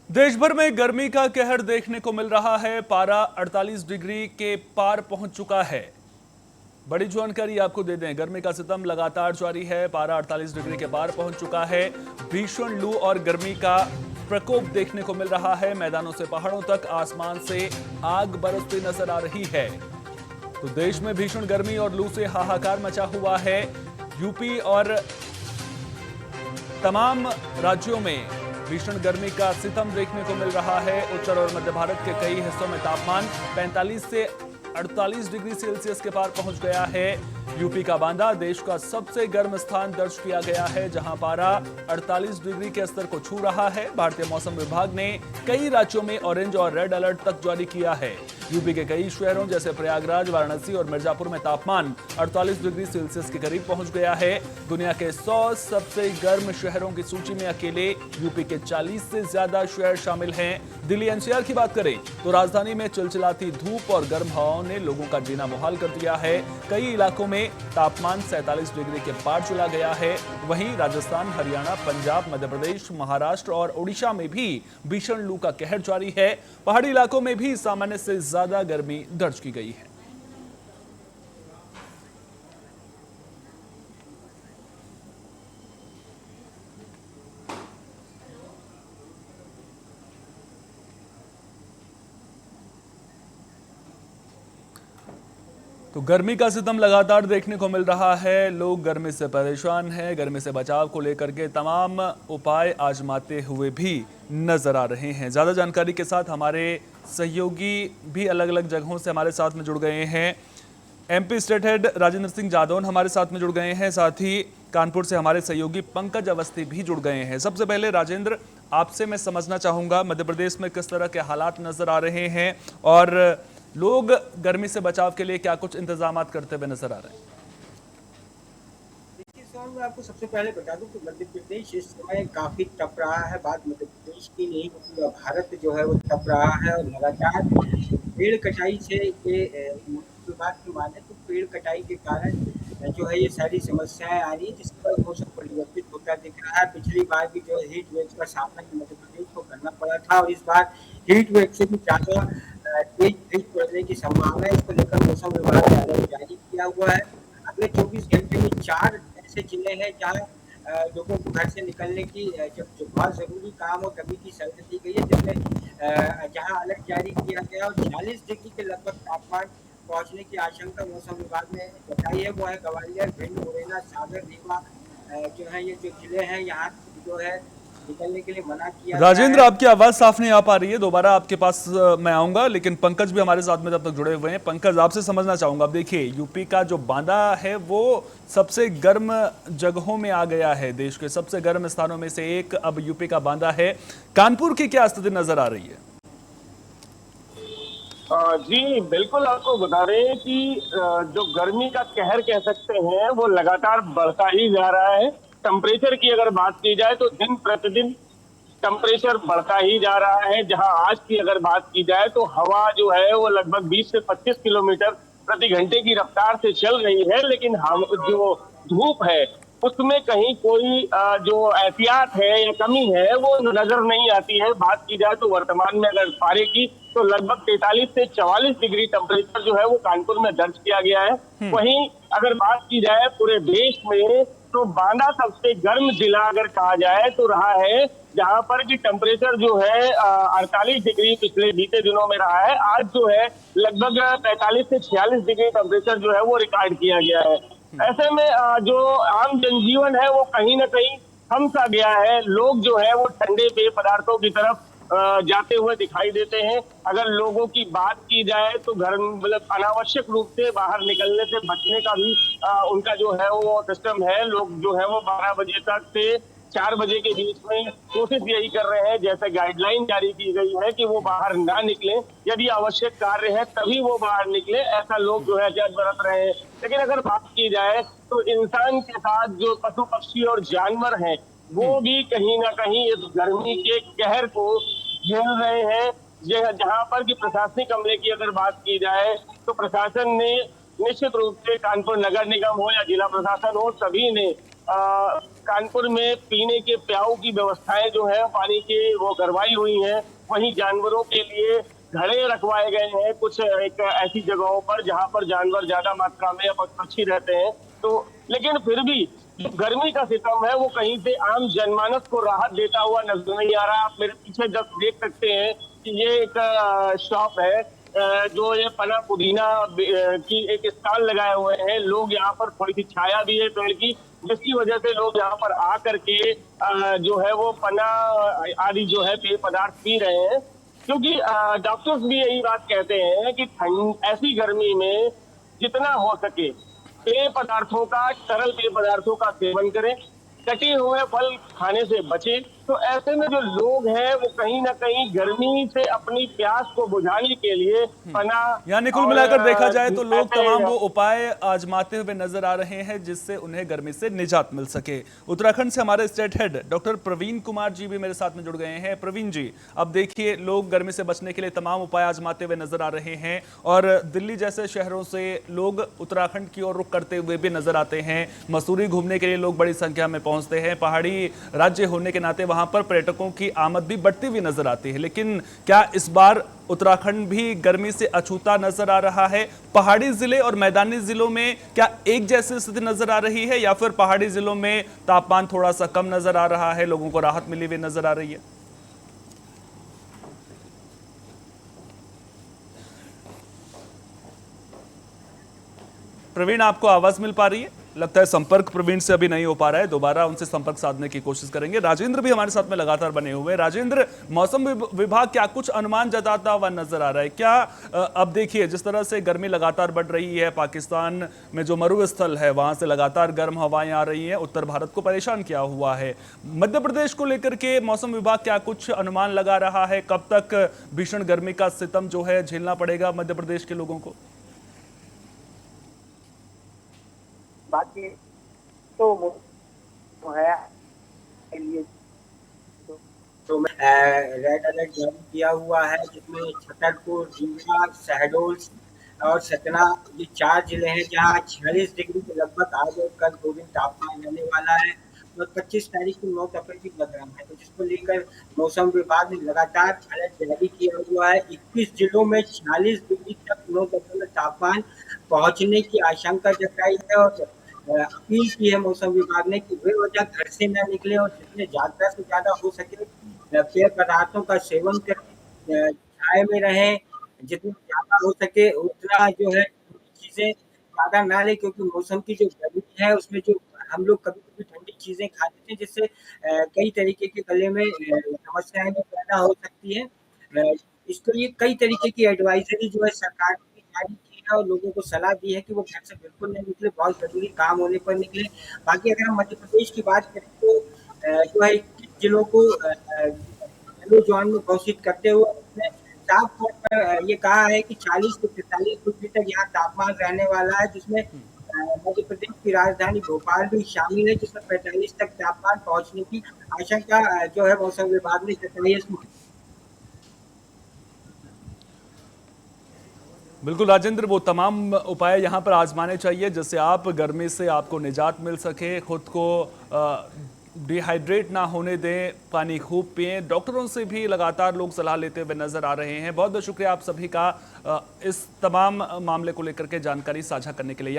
देश भर में गर्मी का कहर देखने को मिल रहा है। पारा 48 डिग्री के पार पहुंच चुका है। बड़ी जानकारी आपको दे दें, गर्मी का सितम लगातार जारी है। पारा 48 डिग्री के पार पहुंच चुका है। भीषण लू और गर्मी का प्रकोप देखने को मिल रहा है। मैदानों से पहाड़ों तक आसमान से आग बरसती नजर आ रही है। तो देश में भीषण गर्मी और लू से हाहाकार मचा हुआ है। यूपी और तमाम राज्यों में भीषण गर्मी का सितम देखने को मिल रहा है। उत्तर और मध्य भारत के कई हिस्सों में तापमान 45 से 48 डिग्री सेल्सियस के पार पहुंच गया है। यूपी का बांदा देश का सबसे गर्म स्थान दर्ज किया गया है, जहां पारा 48 डिग्री के स्तर को छू रहा है। भारतीय मौसम विभाग ने कई राज्यों में ऑरेंज और रेड अलर्ट तक जारी किया है। यूपी के कई शहरों जैसे प्रयागराज, वाराणसी और मिर्जापुर में तापमान 48 डिग्री सेल्सियस के करीब पहुंच गया है। दुनिया के 100 सबसे गर्म शहरों की सूची में अकेले यूपी के 40 से ज्यादा शहर शामिल हैं। दिल्ली एनसीआर की बात करें तो राजधानी में चिलचिलाती धूप और गर्म हवाओं ने लोगों का जीना मुहाल कर दिया है। कई इलाकों में तापमान 47 डिग्री के पार चला गया है। वहीं राजस्थान, हरियाणा, पंजाब, मध्य प्रदेश, महाराष्ट्र और ओडिशा में भी भीषण लू का कहर जारी है। पहाड़ी इलाकों में भी सामान्य से ज्यादा गर्मी दर्ज की गई है। तो गर्मी का सितम लगातार देखने को मिल रहा है। लोग गर्मी से परेशान हैं। गर्मी से बचाव को लेकर के तमाम उपाय आजमाते हुए भी नजर आ रहे हैं। ज़्यादा जानकारी के साथ हमारे सहयोगी भी अलग अलग जगहों से हमारे साथ में जुड़ गए हैं। MP state head Rajendra Singh Jadaun हमारे साथ में जुड़ गए हैं। साथ ही कानपुर से हमारे सहयोगी पंकज अवस्थी भी जुड़ गए हैं। सबसे पहले राजेंद्र, आपसे मैं समझना चाहूँगा मध्य प्रदेश में किस तरह के हालात नजर आ रहे हैं और लोग गर्मी से बचाव के लिए क्या कुछ इंतजाम करते हुए नजर आ रहे हैं? देखिए सर, मैं आपको सबसे पहले बता दूं कि मध्य प्रदेश इस समय काफी तप रहा है। बात मध्य प्रदेश की नहीं, पूरा भारत जो है वो तप रहा है और लगातार पेड़ कटाई से ये मौसम विभाग की माने तो पेड़ कटाई के कारण जो है ये सारी समस्याएं आ रही है, जिस पर मौसम परिवर्तित होता दिख रहा है। पिछली बार भी जो है हीट वेव का सामना मध्य प्रदेश को करना पड़ा था और इस बार हीट वेव से भी ज्यादा तेज तेज पड़ने की संभावना है। इसको लेकर मौसम विभाग ने अलर्ट जारी किया हुआ है। अगले 24 घंटे में 4 ऐसे जिले हैं जहाँ लोगों को घर से निकलने की जब जो बहुत जरूरी काम हो तभी की सलाह दी गई है, जिसमें जहाँ अलर्ट जारी किया गया और 40 डिग्री के लगभग तापमान पहुंचने की आशंका मौसम विभाग ने बताई है। वो है ग्वालियर, भिंड, मुरैना, सागर, रीवा जो है ये जो जिले हैं, यहाँ जो है निकलने के लिए मना किया गया राजेंद्र, है। आपकी आवाज साफ नहीं आ पा रही है। दोबारा आपके पास मैं आऊंगा, लेकिन पंकज भी हमारे साथ में जब तक जुड़े हुए हैं। पंकज, आपसे समझना चाहूंगा। अब देखिए, यूपी का जो बांदा है वो सबसे गर्म जगहों में आ गया है। देश के सबसे गर्म स्थानों में से एक अब यूपी का बांदा है। कानपुर की क्या स्थिति नजर आ रही है? जी बिल्कुल, आपको बता रहे हैं कि जो गर्मी का कहर कह सकते हैं वो लगातार बढ़ता ही जा रहा है। टेम्परेचर की अगर बात की जाए तो दिन प्रतिदिन टेम्परेचर बढ़ता ही जा रहा है। जहां आज की अगर बात की जाए तो हवा जो है वो लगभग 20 से 25 किलोमीटर प्रति घंटे की रफ्तार से चल रही है, लेकिन हम जो धूप है उसमें कहीं कोई जो एहतियात है या कमी है वो नजर नहीं आती है। बात की जाए तो वर्तमान में अगर पारे की तो लगभग 43 से 44 डिग्री टेम्परेचर जो है वो कानपुर में दर्ज किया गया है। वहीं अगर बात की जाए पूरे देश में तो बांदा सबसे गर्म जिला अगर कहा जाए तो रहा है, जहां पर की टेम्परेचर जो है 48 डिग्री पिछले बीते दिनों में रहा है। आज जो है लगभग 45 से 46 डिग्री टेम्परेचर जो है वो रिकॉर्ड किया गया है। ऐसे में जो आम जनजीवन है वो कहीं ना कहीं थम सा गया है। लोग जो है वो ठंडे पेय पदार्थों की तरफ जाते हुए दिखाई देते हैं। अगर लोगों की बात की जाए तो घर मतलब अनावश्यक रूप से बाहर निकलने से बचने का भी उनका जो है वो सिस्टम है। लोग जो है वो 12 बजे तक से 4 बजे के बीच में कोशिश यही कर रहे हैं, जैसे गाइडलाइन जारी की गई है कि वो बाहर ना निकलें, यदि आवश्यक कार्य है तभी वो बाहर निकले, ऐसा लोग जो है जज बरत रहे हैं। लेकिन अगर बात की जाए तो इंसान के साथ जो पशु पक्षी और जानवर हैं वो भी कहीं ना कहीं इस गर्मी के कहर को झेल रहे हैं। जहां पर कि प्रशासनिक अमले की अगर बात की जाए तो प्रशासन ने निश्चित रूप से कानपुर नगर निगम हो या जिला प्रशासन हो, सभी ने कानपुर में पीने के प्याऊ की व्यवस्थाएं जो है पानी की वो करवाई हुई हैं। वहीं जानवरों के लिए घड़े रखवाए गए हैं कुछ एक ऐसी जगहों पर जहां पर जानवर ज्यादा मात्रा में या पक्षी रहते हैं। तो लेकिन फिर भी जो गर्मी का सितम है वो कहीं से आम जनमानस को राहत देता हुआ नजर नहीं आ रहा। आप मेरे पीछे जब देख सकते हैं कि ये एक शॉप है जो ये पना पुदीना की एक स्टॉल लगाए हुए हैं। लोग यहाँ पर थोड़ी सी छाया भी है पेड़ की, जिसकी वजह से लोग यहाँ पर आकर के जो है वो पना आदि जो है पेय पदार्थ पी रहे हैं। क्योंकि डॉक्टर्स भी यही बात कहते हैं कि ठंड ऐसी गर्मी में जितना हो सके पेय पदार्थों का, तरल पेय पदार्थों का सेवन करें, कटे हुए फल खाने से बचें। तो ऐसे में जो लोग हैं वो कहीं ना कहीं गर्मी से अपनी प्यास को बुझाने के लिए पना यानी कुल मिलाकर देखा जाए तो लोग तमाम वो उपाय आजमाते हुए नजर आ रहे हैं जिससे उन्हें गर्मी से निजात मिल सके। उत्तराखंड से हमारे state head doctor Praveen Kumar ji भी मेरे साथ में जुड़ गए हैं। प्रवीण जी, अब देखिए लोग गर्मी से बचने के लिए तमाम उपाय आजमाते हुए नजर आ रहे हैं और दिल्ली जैसे शहरों से लोग उत्तराखंड की ओर रुख करते हुए भी नजर आते हैं। मसूरी घूमने के लिए लोग बड़ी संख्या में पहुंचते हैं। पहाड़ी राज्य होने के नाते वहां पर पर्यटकों की आमद भी बढ़ती हुई नजर आती है। लेकिन क्या इस बार उत्तराखंड भी गर्मी से अछूता नजर आ रहा है? पहाड़ी जिले और मैदानी जिलों में क्या एक जैसी स्थिति नजर आ रही है या फिर पहाड़ी जिलों में तापमान थोड़ा सा कम नजर आ रहा है, लोगों को राहत मिली हुई नजर आ रही है? प्रवीण, आपको आवाज मिल पा रही है? लगता है संपर्क प्रवीण से अभी नहीं हो पा रहा है, दोबारा उनसे संपर्क साधने की कोशिश करेंगे। राजेंद्र भी हमारे साथ में लगातार बने हुए हैं। राजेंद्र, मौसम विभाग क्या कुछ अनुमान जताता हुआ नजर आ रहा है क्या? अब देखिए जिस तरह से गर्मी लगातार बढ़ रही है, पाकिस्तान में जो मरुस्थल है वहां से लगातार गर्म हवाएं आ रही हैं, उत्तर भारत को परेशान किया हुआ है। मध्य प्रदेश को लेकर के मौसम विभाग क्या कुछ अनुमान लगा रहा है? कब तक भीषण गर्मी का सितम जो है झेलना पड़ेगा मध्य प्रदेश के लोगों को? बाकी तो है तो रेड अलर्ट जारी किया हुआ है जिसमें छतरपुर, रीवा, शहडोल और सतना ये 4 जिले हैं जहां 46 डिग्री के लगभग आज और कल 2 दिन तापमान रहने वाला है और 25 तारीख को 9 अप्रैल की मतदान है। तो जिसको लेकर मौसम विभाग ने लगातार अलर्ट जारी किया हुआ है। 21 जिलों में 46 डिग्री तक 9 अप्रैल में तापमान पहुंचने की आशंका जताई है और अपील की है मौसम विभाग ने कि वे वजह घर से न निकले और जितने ज्यादा से ज्यादा हो सके पेय पदार्थों का सेवन करें, छाए में रहें, जितना ज्यादा हो सके उतना जो है चीजें ज्यादा ना लें क्योंकि मौसम की जो गर्मी है उसमें जो हम लोग कभी कभी ठंडी चीजें खा लेते हैं जिससे कई तरीके के गले में समस्याएं भी पैदा हो सकती है। इसके लिए कई तरीके की एडवाइजरी जो है सरकार ने जारी की है और लोगों को सलाह दी है कि वो घर से बिल्कुल नहीं निकले, बहुत जरूरी काम होने पर निकले। बाकी अगर हम मध्य प्रदेश की बात करें तो जो है 21 जिलों को येलो जोन में घोषित करते हुए उसने साफ तौर पर ये कहा है कि 40 से 45 डिग्री तक यहाँ तापमान रहने वाला है जिसमें मध्य प्रदेश की राजधानी भोपाल भी शामिल है जिसमें 45 तक तापमान पहुंचने की आशंका जो है मौसम विभाग ने जताई है। बिल्कुल राजेंद्र, वो तमाम उपाय यहाँ पर आजमाने चाहिए जिससे आप गर्मी से आपको निजात मिल सके, खुद को डिहाइड्रेट ना होने दें, पानी खूब पिएं। डॉक्टरों से भी लगातार लोग सलाह लेते हुए नजर आ रहे हैं। बहुत बहुत शुक्रिया आप सभी का इस तमाम मामले को लेकर के जानकारी साझा करने के लिए।